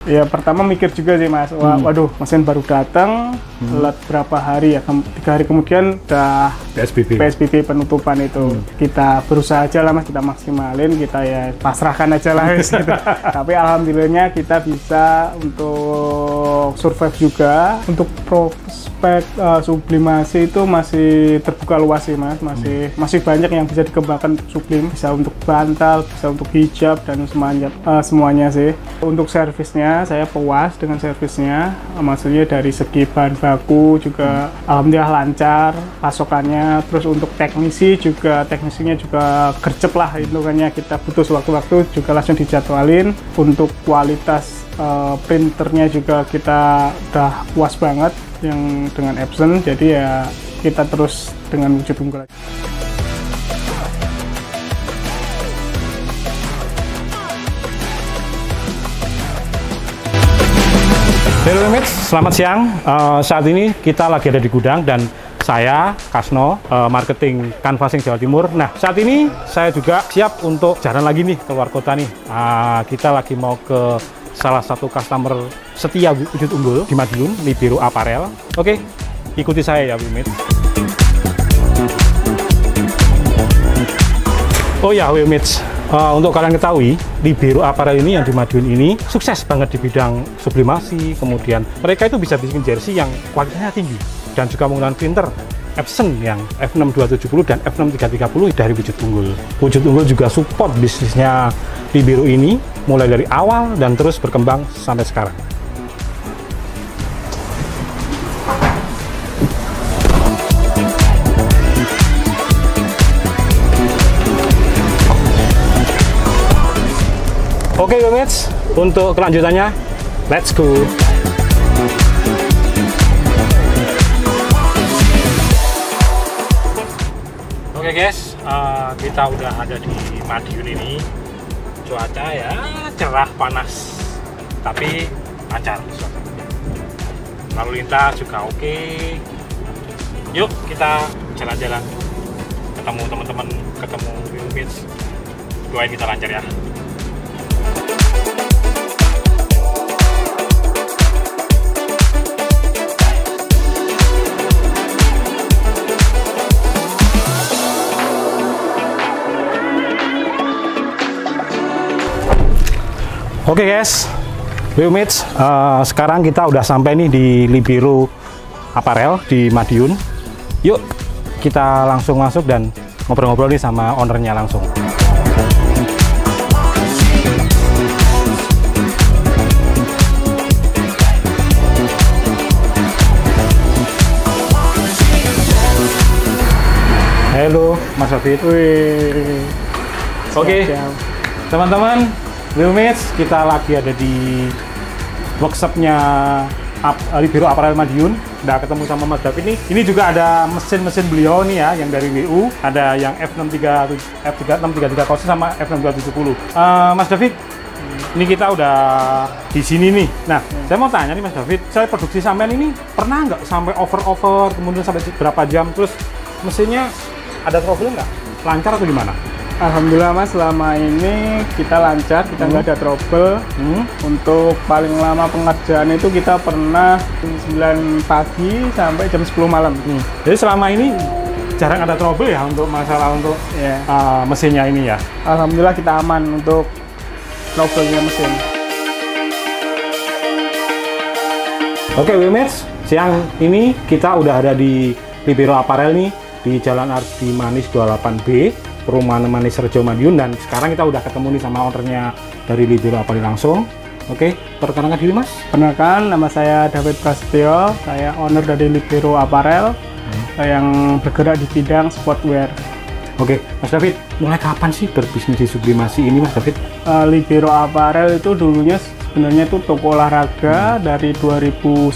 Ya pertama mikir juga sih Mas, waduh mesin baru datang, telat berapa hari ya, 3 hari kemudian udah PSBB penutupan itu. Kita berusaha aja lah Mas, kita maksimalin, kita ya pasrahkan aja lah gitu. Tapi alhamdulillahnya kita bisa untuk survive juga. Untuk prospek sublimasi itu masih terbuka luas sih Mas, masih banyak yang bisa dikembangkan untuk sublim, bisa untuk bantal, bisa untuk hijab dan semuanya sih. Untuk servisnya saya puas dengan servisnya, maksudnya dari segi bahan baku juga alhamdulillah lancar pasokannya. Terus untuk teknisinya juga gercep lah, hitungannya kita butuh sewaktu-waktu juga langsung dijadwalin. Untuk kualitas printernya juga kita udah puas banget yang dengan Epson, jadi ya kita terus dengan wujud unggul. Halo Wingmates, selamat siang. Saat ini kita lagi ada di gudang dan saya, Kasno, marketing Canvassing Jawa Timur. Nah, saat ini saya juga siap untuk jalan lagi nih keluar kota nih. Kita lagi mau ke salah satu customer setia wujud unggul di Madiun, Libero Apparel. Oke, ikuti saya ya Wingmates. Oh ya Wingmates, untuk kalian ketahui, Libero Apparel ini yang di Madiun ini sukses banget di bidang sublimasi. Kemudian mereka itu bisa bikin jersey yang kualitasnya tinggi dan juga menggunakan printer Epson yang F6270 dan F6330 dari wujud unggul. Wujud unggul juga support bisnisnya Libero ini mulai dari awal dan terus berkembang sampai sekarang. Oke Wingmates, untuk kelanjutannya, let's go! Oke guys, kita udah ada di Madiun ini. Cuaca ya cerah panas, tapi lancar. Lalu lintas juga oke. Yuk kita jalan-jalan, ketemu teman-teman, ketemu Wingmates. Doain kita lancar ya. Oke guys, Wingmates, sekarang kita udah sampai nih di Libero Apparel di Madiun. Yuk kita langsung masuk dan ngobrol-ngobrol nih sama ownernya langsung. Halo Mas David. Oke teman-teman, Wingmates, kita lagi ada di workshopnya Libero Apparel Madiun. Udah ketemu sama Mas David nih. Ini juga ada mesin-mesin beliau nih ya, yang dari WU. Ada yang F6330 sama F6270. Mas David, ini kita udah di sini nih. Nah, saya mau tanya nih Mas David, saya produksi sampean ini pernah nggak sampai over, kemudian sampai berapa jam, terus mesinnya ada trouble nggak? Lancar atau gimana? Alhamdulillah Mas, selama ini kita lancar, kita nggak ada trouble. Untuk paling lama pengerjaan itu kita pernah jam 9 pagi sampai jam 10 malam. Jadi selama ini jarang ada trouble ya untuk masalah untuk mesinnya ini ya? Alhamdulillah kita aman untuk trouble-nya mesin. Oke Wingmates, siang ini kita udah ada di Libero Apparel nih, di Jalan Ardi Manis 28B, Perumahan Manis Rejo Madiun, dan sekarang kita udah ketemu nih sama ownernya dari Libero Apparel langsung. Oke, perkenalkan diri Mas. Perkenalkan, nama saya David Prasetyo, saya owner dari Libero Apparel yang bergerak di bidang sportwear. Oke, Mas David, mulai kapan sih berbisnis di sublimasi ini Mas David? Libero Apparel itu dulunya sebenarnya itu toko olahraga dari 2010.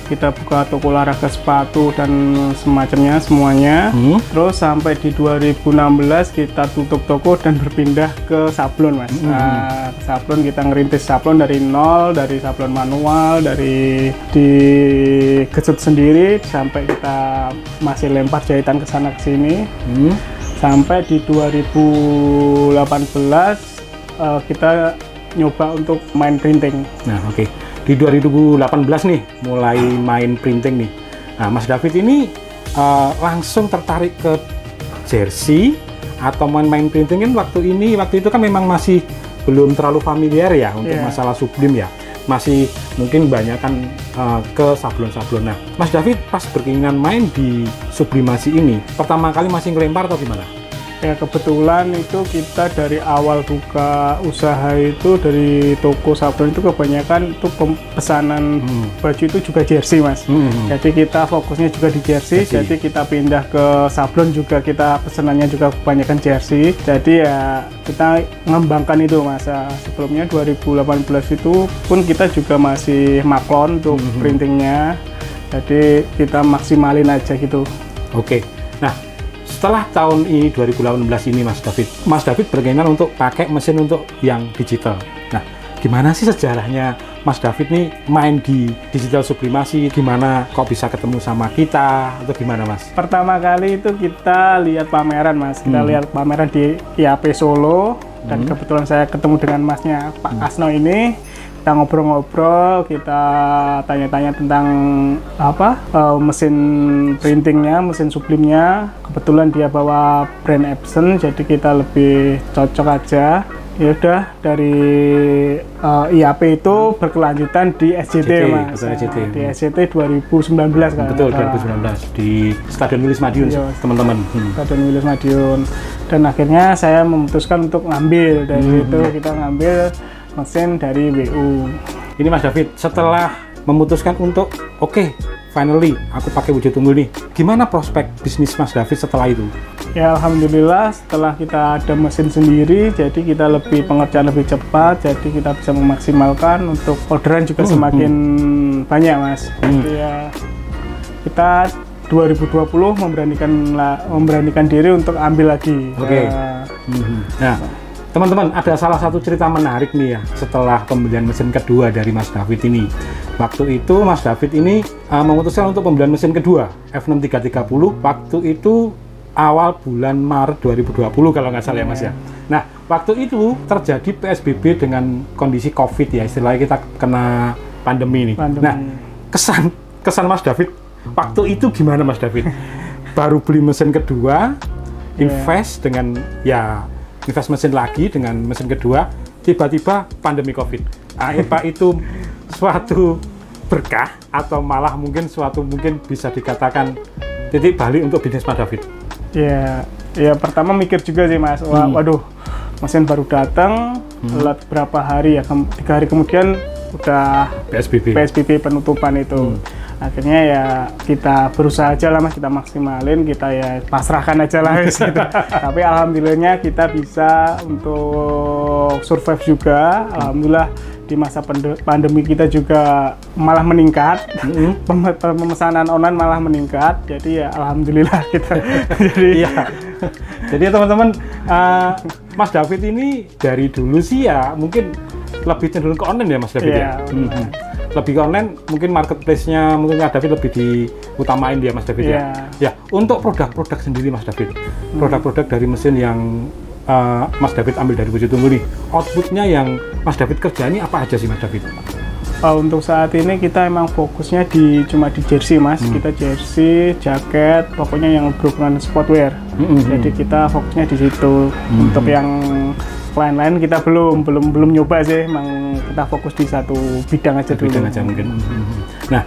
Kita buka toko olahraga, sepatu dan semacamnya semuanya. Terus sampai di 2016 kita tutup toko dan berpindah ke sablon Mas. Nah, sablon kita ngerintis sablon dari nol, dari sablon manual, dari digesut sendiri sampai kita masih lempar jahitan ke sana ke sini. Sampai di 2018 kita nyoba untuk main printing. Nah, oke. Di 2018 nih mulai main printing nih. Nah, Mas David ini langsung tertarik ke jersey atau main printing kan waktu itu kan memang masih belum terlalu familiar ya untuk masalah sublim ya. Masih mungkin banyak kan ke sablon-sablon. Nah, Mas David pas berkeinginan main di sublimasi ini, pertama kali masih ngelempar atau gimana? Ya kebetulan itu kita dari awal buka usaha itu dari toko sablon itu kebanyakan itu pesanan baju itu juga jersey Mas. Jadi kita fokusnya juga di jersey, jadi kita pindah ke sablon juga kita pesanannya juga kebanyakan jersey. Jadi ya kita mengembangkan itu Mas. Sebelumnya 2018 itu pun kita juga masih maklon untuk printingnya. Jadi kita maksimalin aja gitu. Oke. Nah, setelah tahun ini 2018 ini Mas David berkeinginan untuk pakai mesin untuk yang digital. Nah, gimana sih sejarahnya Mas David nih main di digital sublimasi? Gimana kok bisa ketemu sama kita atau gimana Mas? Pertama kali itu kita lihat pameran Mas. Kita lihat pameran di IAP Solo dan kebetulan saya ketemu dengan Masnya Pak Kasno ini. Kita ngobrol-ngobrol, kita tanya-tanya tentang mesin printingnya, mesin sublimnya. Kebetulan dia bawa brand Epson, jadi kita lebih cocok aja. Ya udah dari IAP itu berkelanjutan di SCT Mas. Di SCT 2019 kan. Betul, 2019 di Stadion Wilis Madiun teman-teman. Stadion Wilis Madiun. Dan akhirnya saya memutuskan untuk ngambil dari itu, kita ngambil mesin dari WU. Ini Mas David, setelah memutuskan untuk finally aku pakai wujud unggul nih, gimana prospek bisnis Mas David setelah itu? Ya alhamdulillah setelah kita ada mesin sendiri, jadi kita pengerjaan lebih cepat, jadi kita bisa memaksimalkan untuk orderan juga semakin banyak Mas. Jadi ya kita 2020 memberanikan diri untuk ambil lagi. Nah, teman-teman, ada salah satu cerita menarik nih ya setelah pembelian mesin kedua dari Mas David ini. Waktu itu Mas David ini memutuskan untuk pembelian mesin kedua F6330. Waktu itu awal bulan Maret 2020 kalau nggak salah ya Mas ya. Nah, waktu itu terjadi PSBB dengan kondisi COVID ya, istilahnya kita kena pandemi nih. Nah, kesan Mas David waktu itu gimana Mas David? Baru beli mesin kedua, invest mesin lagi dengan mesin kedua, tiba-tiba pandemi COVID. Apa itu suatu berkah atau malah mungkin bisa dikatakan titik balik untuk bisnis Mas David? Ya pertama mikir juga sih Mas, waduh mesin baru datang, berapa hari ya, 3 hari kemudian udah PSBB penutupan itu. Akhirnya ya kita berusaha aja lah Mas, kita maksimalin, kita ya pasrahkan aja lah gitu. Tapi alhamdulillahnya kita bisa untuk survive juga. Alhamdulillah di masa pandemi kita juga malah meningkat. Pemesanan online malah meningkat. Jadi ya alhamdulillah kita. Jadi teman-teman, Mas David ini dari dulu sih ya mungkin lebih cenderung ke online ya Mas David ya. Lebih ke online, mungkin marketplace-nya mungkin Mas David lebih diutamain dia Mas David ya. Ya, untuk produk-produk sendiri Mas David, produk-produk dari mesin yang Mas David ambil dari Wujud Unggul nih, outputnya yang Mas David kerja ini apa aja sih Mas David? Untuk saat ini kita emang fokusnya cuma di jersey Mas, kita jersey, jaket, pokoknya yang berhubungan sportwear. Jadi kita fokusnya di situ. Untuk yang lain-lain kita belum nyoba sih, emang kita fokus di satu bidang aja dulu. Mungkin. Nah,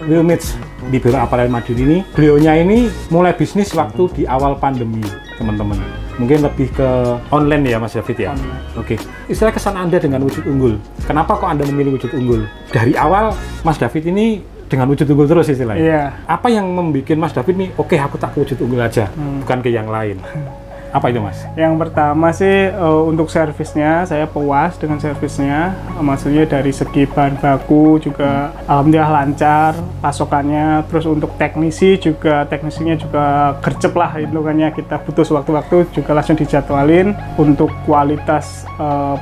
Will Mitch di Biro Aparel Madiun ini, beliaunya ini mulai bisnis waktu di awal pandemi, teman-teman. Mungkin lebih ke online ya Mas David ya. Oke. Istilah kesan Anda dengan Wujud Unggul. Kenapa kok Anda memilih Wujud Unggul? Dari awal Mas David ini dengan Wujud Unggul terus istilahnya. Apa yang membuat Mas David nih, aku tak ke Wujud Unggul aja, bukan ke yang lain? Apa itu Mas? Yang pertama sih untuk servisnya, saya puas dengan servisnya. Maksudnya dari segi bahan baku juga alhamdulillah lancar pasokannya. Terus untuk teknisinya juga gercep lah hitungannya, kita butuh waktu-waktu juga langsung dijadwalin. Untuk kualitas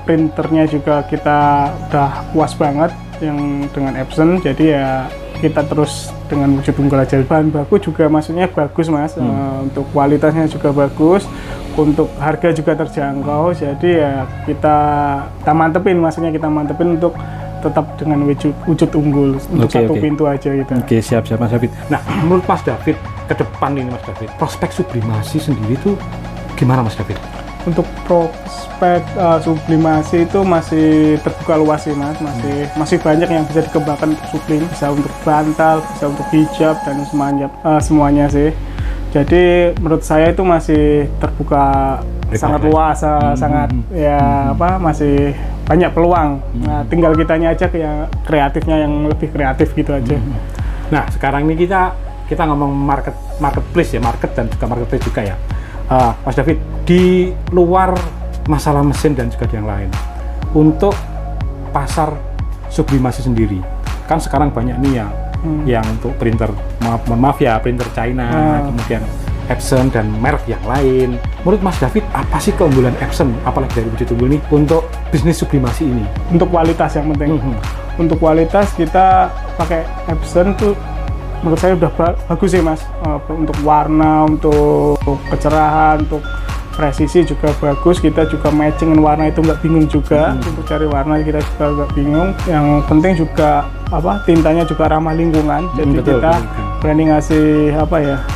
printernya juga kita udah puas banget yang dengan Epson. Jadi ya kita terus dengan wujud unggul aja. Bahan baku juga maksudnya bagus Mas, untuk kualitasnya juga bagus, untuk harga juga terjangkau, jadi ya kita mantepin, maksudnya kita mantepin untuk tetap dengan wujud unggul untuk satu pintu aja gitu. Oke, siap Mas David. Nah, menurut Mas David ke depan ini Mas David, prospek sublimasi sendiri itu gimana Mas David? Untuk prospek sublimasi itu masih terbuka luas sih Mas, masih banyak yang bisa dikembangkan untuk sublim, bisa untuk bantal, bisa untuk hijab dan semuanya sih. Jadi menurut saya itu masih terbuka sangat luas, sangat ya masih banyak peluang. Nah, tinggal kitanya aja yang kreatifnya yang lebih kreatif gitu aja. Nah, sekarang ini kita ngomong marketplace ya, market dan juga marketplace juga ya. Mas David, di luar masalah mesin dan juga yang lain, untuk pasar sublimasi sendiri, kan sekarang banyak nih yang untuk printer, maaf ya, printer China, kemudian Epson dan merek yang lain. Menurut Mas David, apa sih keunggulan Epson, apalagi dari wujud unggul ini untuk bisnis sublimasi ini? Untuk kualitas yang penting. Untuk kualitas kita pakai Epson tuh menurut saya udah bagus sih Mas, untuk warna, untuk kecerahan, untuk presisi juga bagus. Kita juga matchingin warna itu nggak bingung juga, untuk cari warna kita juga nggak bingung. Yang penting juga tintanya juga ramah lingkungan, jadi betul, kita berani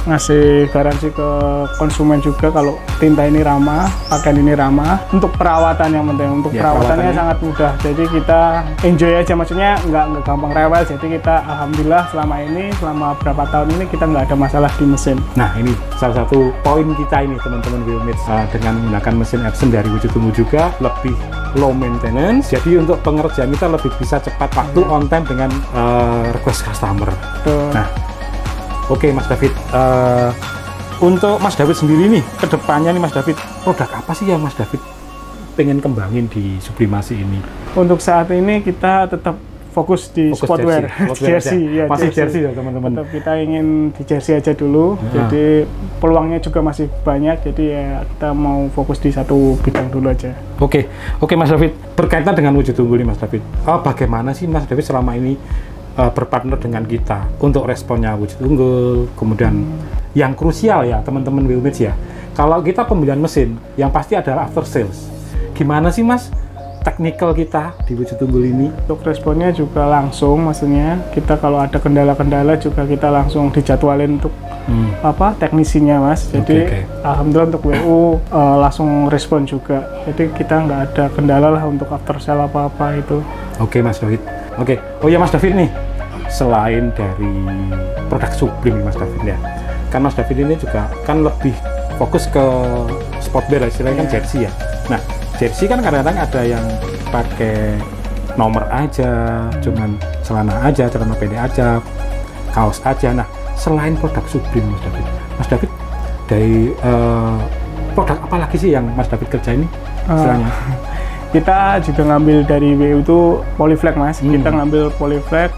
ngasih garansi ke konsumen juga kalau tinta ini ramah, pakaian ini ramah. Untuk perawatan yang penting, untuk perawatannya sangat mudah, jadi kita enjoy aja, maksudnya nggak gampang rewel. Jadi kita alhamdulillah selama berapa tahun ini kita nggak ada masalah di mesin. Nah, ini salah satu poin kita ini teman-teman Wheelmates, dengan menggunakan mesin Epson dari wujud unggul juga lebih low maintenance, jadi untuk pengerjaan kita lebih bisa cepat waktu, on time dengan request customer. Nah, oke Mas David, untuk Mas David sendiri nih, kedepannya nih Mas David, produk apa sih yang Mas David pengen kembangin di sublimasi ini? Untuk saat ini kita tetap fokus di sportwear, jersey ya, masih jersey ya teman-teman. Tetap kita ingin di jersey aja dulu, jadi peluangnya juga masih banyak, jadi ya kita mau fokus di satu bidang dulu aja. Oke Mas David, berkaitan dengan wujud unggul ini Mas David, bagaimana sih Mas David selama ini berpartner dengan kita untuk responnya wujud unggul, kemudian yang krusial ya teman-teman Wheelmates ya, kalau kita pembelian mesin yang pasti adalah after sales, gimana sih Mas teknikal kita di wujud unggul ini? Untuk responnya juga langsung, maksudnya kita kalau ada kendala-kendala juga kita langsung dijadwalin untuk teknisinya Mas, jadi alhamdulillah untuk WU langsung respon juga, jadi kita nggak ada kendala lah untuk after sale apa-apa itu. Oke Mas David. Oh ya Mas David nih, selain dari produk sublim Mas David ya, kan Mas David ini juga kan lebih fokus ke sportwear, istilahnya kan jersey ya. Nah, jersey kan kadang-kadang ada yang pakai nomor aja, cuman celana pendek aja, kaos aja. Nah, selain produk sublim Mas David dari produk apa lagi sih yang Mas David kerjain ini istilahnya? Kita juga ngambil dari WU itu Polyflex Mas, kita ngambil Polyflex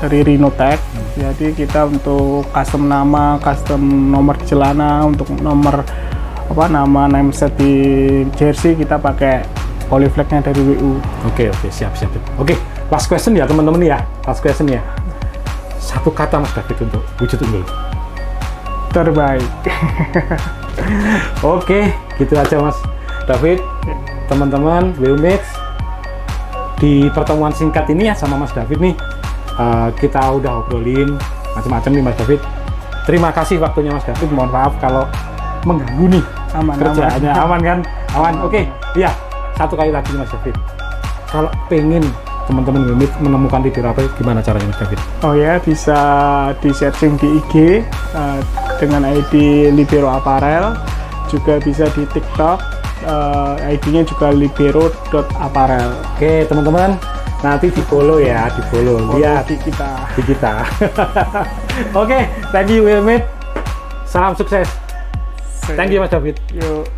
dari Rhinotech. Jadi kita untuk custom nama, custom nomor di celana, untuk nomor nama name set di jersey kita pakai Polyflex-nya dari WU. Oke, siap. Oke, last question ya teman-teman ya, last question ya. Satu kata Mas David untuk wujud unggul. Terbaik. Oke, gitu aja Mas David. Teman-teman Wheelmates, di pertemuan singkat ini ya sama Mas David nih, kita udah obrolin macam-macam nih Mas David. Terima kasih waktunya Mas David, mohon maaf kalau mengganggu nih kerjaannya. Aman kan? Aman. Oke, iya, satu kali lagi Mas David, kalau pengen teman-teman Wheelmates menemukan Libero Apparel, gimana caranya Mas David? Oh ya, bisa di searching di IG dengan ID Libero Apparel, juga bisa di TikTok, ID-nya juga libero.apparel. Oke teman-teman, nanti di follow ya, lihat di kita. Oke, thank you Wheelmates, salam sukses. Thank you Mas David. Yuk.